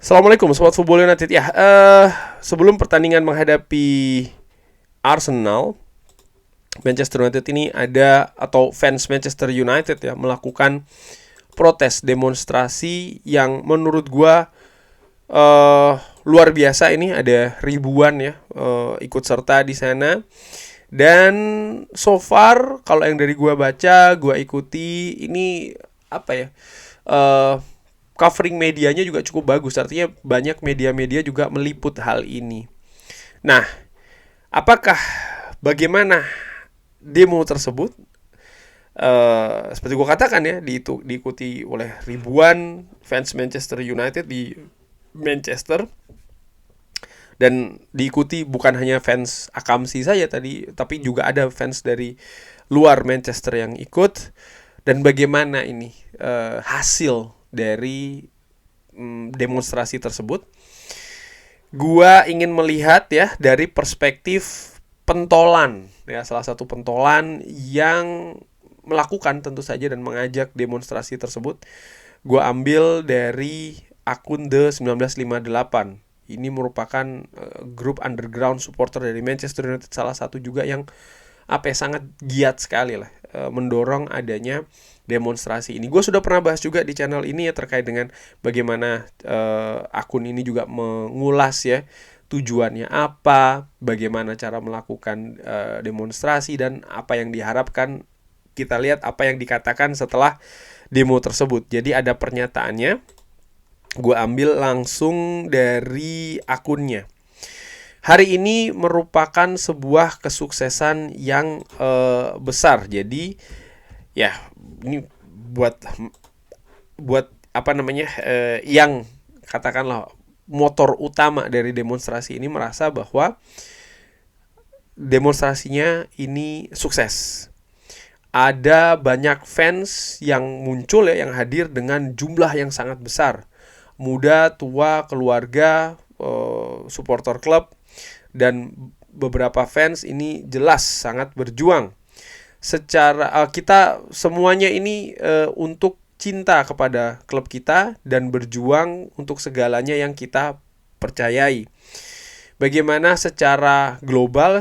Assalamualaikum Sobat Football United. Sebelum pertandingan menghadapi Arsenal, Manchester United ini atau fans Manchester United ya, melakukan protes demonstrasi yang menurut gua luar biasa. Ini ada ribuan ya ikut serta di sana. Dan so far kalau yang dari gua baca, gua ikuti, ini apa ya? Covering medianya juga cukup bagus. Artinya banyak media-media juga meliput hal ini. Nah, bagaimana demo tersebut? Seperti gue katakan ya, diikuti oleh ribuan fans Manchester United di Manchester, dan diikuti bukan hanya fans Akamsi saja tadi, tapi juga ada fans dari luar Manchester yang ikut. Dan bagaimana ini hasil dari demonstrasi tersebut? Gua ingin melihat ya dari perspektif pentolan ya, salah satu pentolan yang melakukan tentu saja dan mengajak demonstrasi tersebut. Gua ambil dari akun The 1958. Ini merupakan grup underground supporter dari Manchester United, salah satu juga yang sangat giat sekali lah mendorong adanya demonstrasi ini. Gue sudah pernah bahas juga di channel ini ya terkait dengan bagaimana akun ini juga mengulas ya tujuannya apa, bagaimana cara melakukan demonstrasi, dan apa yang diharapkan. Kita lihat apa yang dikatakan setelah demo tersebut. Jadi ada pernyataannya, gue ambil langsung dari akunnya. Hari ini merupakan sebuah kesuksesan yang besar. Jadi ya, ini buat yang katakanlah motor utama dari demonstrasi ini merasa bahwa demonstrasinya ini sukses. Ada banyak fans yang muncul ya, yang hadir dengan jumlah yang sangat besar. Muda, tua, keluarga, supporter klub, dan beberapa fans ini jelas sangat berjuang. Kita semuanya ini untuk cinta kepada klub kita dan berjuang untuk segalanya yang kita percayai. Bagaimana secara global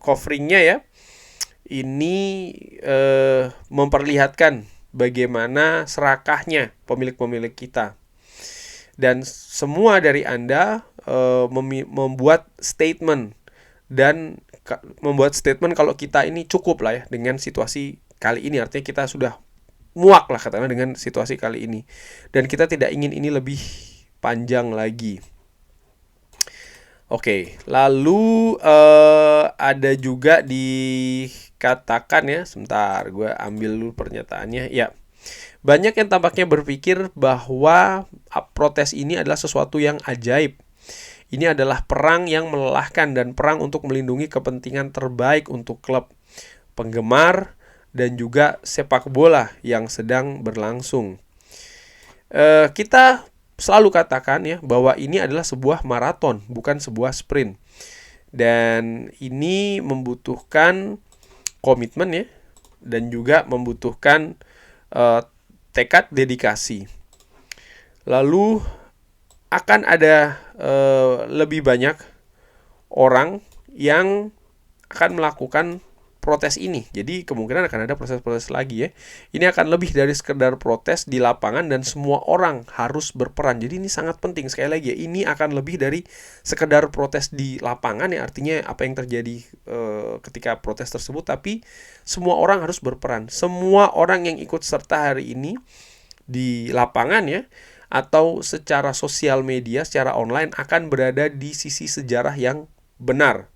coveringnya ya, ini memperlihatkan bagaimana serakahnya pemilik-pemilik kita. Dan semua dari Anda membuat statement kalau kita ini cukup lah ya dengan situasi kali ini. Artinya kita sudah muak lah katakanlah dengan situasi kali ini, dan kita tidak ingin ini lebih panjang lagi. Oke, lalu ada juga dikatakan ya, sebentar gue ambil dulu pernyataannya ya. Banyak yang tampaknya berpikir bahwa protes ini adalah sesuatu yang ajaib. Ini adalah perang yang melelahkan dan perang untuk melindungi kepentingan terbaik untuk klub, penggemar, dan juga sepak bola yang sedang berlangsung. Kita selalu katakan ya bahwa ini adalah sebuah maraton, bukan sebuah sprint. Dan ini membutuhkan komitmen ya, dan juga membutuhkan tekad, dedikasi. Lalu akan ada lebih banyak orang yang akan melakukan protes ini. Jadi kemungkinan akan ada proses-proses lagi ya. Ini akan lebih dari sekedar protes di lapangan, dan semua orang harus berperan. Jadi ini sangat penting. Sekali lagi ya, ini akan lebih dari sekedar protes di lapangan ya. Artinya apa yang terjadi ketika protes tersebut, tapi semua orang harus berperan. Semua orang yang ikut serta hari ini di lapangan ya, atau secara sosial media, secara online, akan berada di sisi sejarah yang benar,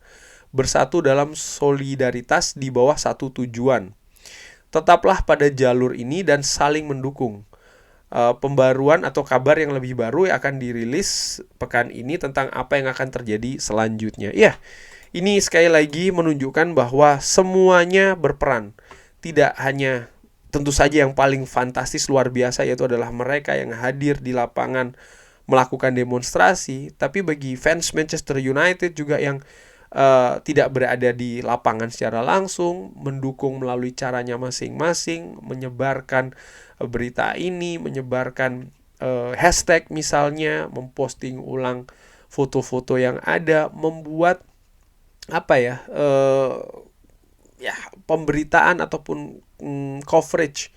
bersatu dalam solidaritas di bawah satu tujuan. Tetaplah pada jalur ini dan saling mendukung. Pembaruan atau kabar yang lebih baru akan dirilis pekan ini tentang apa yang akan terjadi selanjutnya. Ya, ini sekali lagi menunjukkan bahwa semuanya berperan. Tidak hanya tentu saja yang paling fantastis luar biasa, yaitu adalah mereka yang hadir di lapangan melakukan demonstrasi, tapi bagi fans Manchester United juga yang tidak berada di lapangan secara langsung, mendukung melalui caranya masing-masing, menyebarkan berita ini, menyebarkan hashtag misalnya, memposting ulang foto-foto yang ada, membuat ya pemberitaan ataupun coverage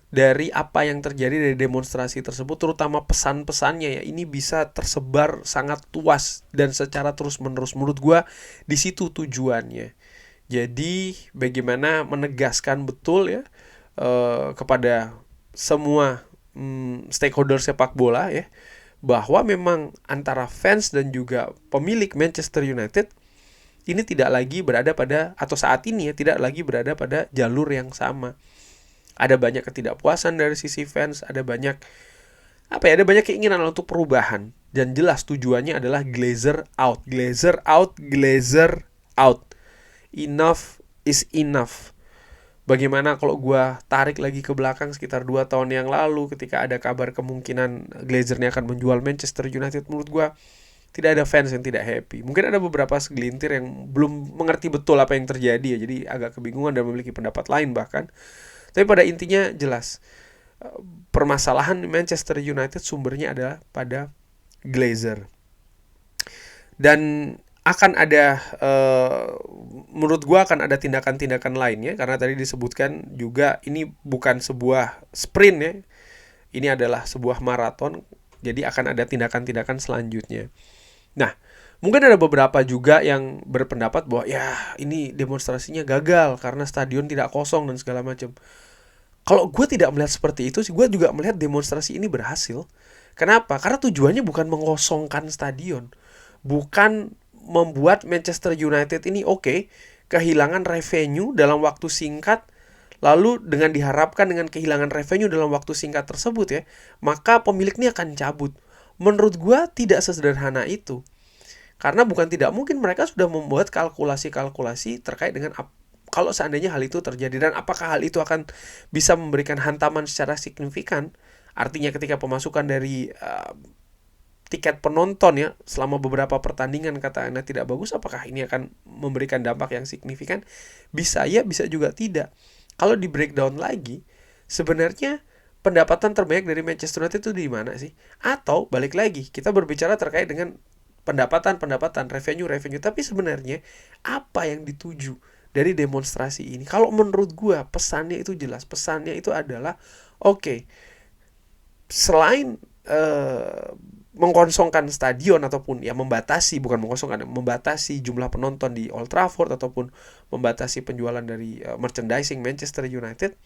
dari apa yang terjadi dari demonstrasi tersebut, terutama pesan-pesannya ya, ini bisa tersebar sangat luas dan secara terus-menerus. Menurut gue di situ tujuannya. Jadi bagaimana menegaskan betul ya kepada semua stakeholder sepak bola ya, bahwa memang antara fans dan juga pemilik Manchester United ini tidak lagi berada pada, atau saat ini ya, tidak lagi berada pada jalur yang sama. Ada banyak ketidakpuasan dari sisi fans, ada banyak keinginan untuk perubahan, dan jelas tujuannya adalah Glazer out, Glazer out, Glazer out. Enough is enough. Bagaimana kalau gue tarik lagi ke belakang sekitar 2 tahun yang lalu, ketika ada kabar kemungkinan Glazer ini akan menjual Manchester United, menurut gue tidak ada fans yang tidak happy. Mungkin ada beberapa segelintir yang belum mengerti betul apa yang terjadi ya, jadi agak kebingungan dan memiliki pendapat lain bahkan. Tapi pada intinya jelas, permasalahan Manchester United sumbernya adalah pada Glazer. Dan akan ada, menurut gue akan ada tindakan-tindakan lainnya, karena tadi disebutkan juga ini bukan sebuah sprint ya, ini adalah sebuah maraton, jadi akan ada tindakan-tindakan selanjutnya. Nah, mungkin ada beberapa juga yang berpendapat bahwa ya ini demonstrasinya gagal karena stadion tidak kosong dan segala macam. Kalau gue tidak melihat seperti itu sih, gue juga melihat demonstrasi ini berhasil. Kenapa? Karena tujuannya bukan mengosongkan stadion, bukan membuat Manchester United ini kehilangan revenue dalam waktu singkat. Lalu dengan diharapkan dengan kehilangan revenue dalam waktu singkat tersebut ya, maka pemilik ini akan cabut. Menurut gue tidak sesederhana itu. Karena bukan tidak mungkin mereka sudah membuat kalkulasi-kalkulasi terkait dengan kalau seandainya hal itu terjadi, dan apakah hal itu akan bisa memberikan hantaman secara signifikan. Artinya ketika pemasukan dari tiket penonton ya selama beberapa pertandingan katakanlah tidak bagus, apakah ini akan memberikan dampak yang signifikan? Bisa ya, bisa juga tidak. Kalau di breakdown lagi, sebenarnya pendapatan terbanyak dari Manchester United itu di mana sih? Atau balik lagi, kita berbicara terkait dengan pendapatan, revenue, tapi sebenarnya apa yang dituju dari demonstrasi ini? Kalau menurut gue pesannya itu jelas. Pesannya itu adalah selain mengkosongkan stadion ataupun ya membatasi jumlah penonton di Old Trafford ataupun membatasi penjualan dari merchandising Manchester United,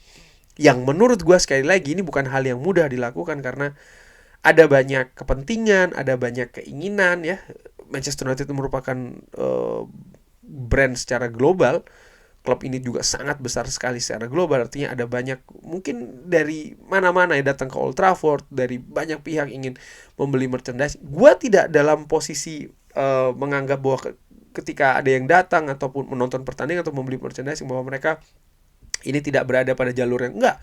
yang menurut gue sekali lagi ini bukan hal yang mudah dilakukan karena ada banyak kepentingan, ada banyak keinginan ya. Manchester United merupakan brand secara global. Klub ini juga sangat besar sekali secara global, artinya ada banyak, mungkin dari mana-mana ya datang ke Old Trafford, dari banyak pihak ingin membeli merchandise. Gua tidak dalam posisi menganggap bahwa ketika ada yang datang ataupun menonton pertandingan atau membeli merchandise bahwa mereka ini tidak berada pada jalur yang enggak.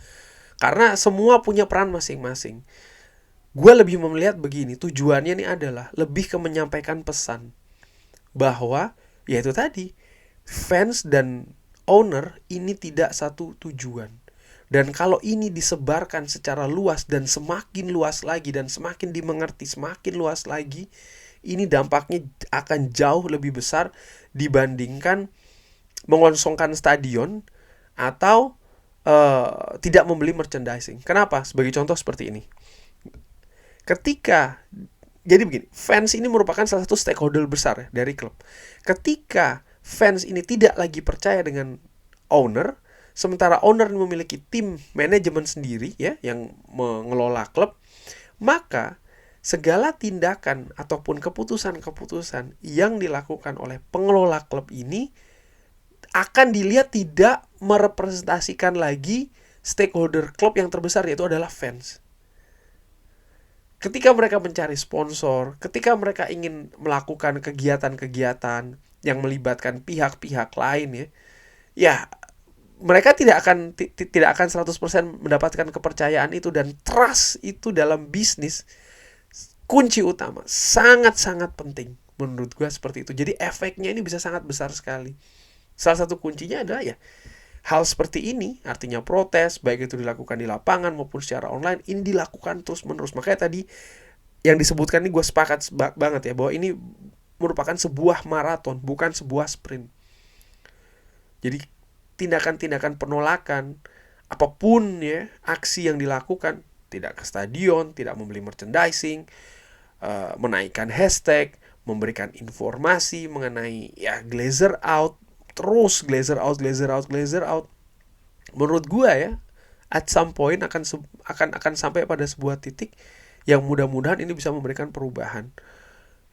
Karena semua punya peran masing-masing. Gue lebih melihat begini, tujuannya ini adalah lebih ke menyampaikan pesan bahwa yaitu tadi, fans dan owner ini tidak satu tujuan. Dan kalau ini disebarkan secara luas dan semakin luas lagi dan semakin dimengerti semakin luas lagi, ini dampaknya akan jauh lebih besar dibandingkan mengosongkan stadion atau tidak membeli merchandising. Kenapa? Sebagai contoh seperti ini. Jadi begini, fans ini merupakan salah satu stakeholder besar ya, dari klub. Ketika fans ini tidak lagi percaya dengan owner, sementara owner memiliki tim manajemen sendiri ya yang mengelola klub, maka segala tindakan ataupun keputusan-keputusan yang dilakukan oleh pengelola klub ini akan dilihat tidak merepresentasikan lagi stakeholder klub yang terbesar, yaitu adalah fans. Ketika mereka mencari sponsor, ketika mereka ingin melakukan kegiatan-kegiatan yang melibatkan pihak-pihak lain ya mereka tidak akan 100% mendapatkan kepercayaan itu, dan trust itu dalam bisnis kunci utama, sangat-sangat penting menurut gue seperti itu. Jadi efeknya ini bisa sangat besar sekali. Salah satu kuncinya adalah ya hal seperti ini, artinya protes, baik itu dilakukan di lapangan maupun secara online, ini dilakukan terus-menerus. Makanya tadi yang disebutkan ini gue sepakat banget ya, bahwa ini merupakan sebuah maraton, bukan sebuah sprint. Jadi tindakan-tindakan penolakan, apapun ya, aksi yang dilakukan, tidak ke stadion, tidak membeli merchandising, menaikkan hashtag, memberikan informasi mengenai ya Glazer out, terus Glazer out. Menurut gua ya, at some point akan sampai pada sebuah titik yang mudah-mudahan ini bisa memberikan perubahan.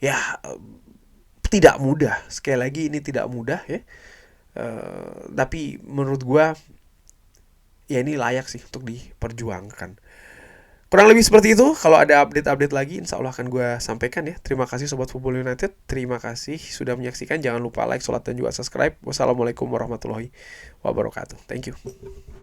Ya, tidak mudah. Sekali lagi ini tidak mudah ya. Tapi menurut gua ya ini layak sih untuk diperjuangkan. Kurang lebih seperti itu. Kalau ada update-update lagi, insya Allah akan gue sampaikan ya. Terima kasih Sobat Football United. Terima kasih sudah menyaksikan. Jangan lupa like, sholat, dan juga subscribe. Wassalamualaikum warahmatullahi wabarakatuh. Thank you.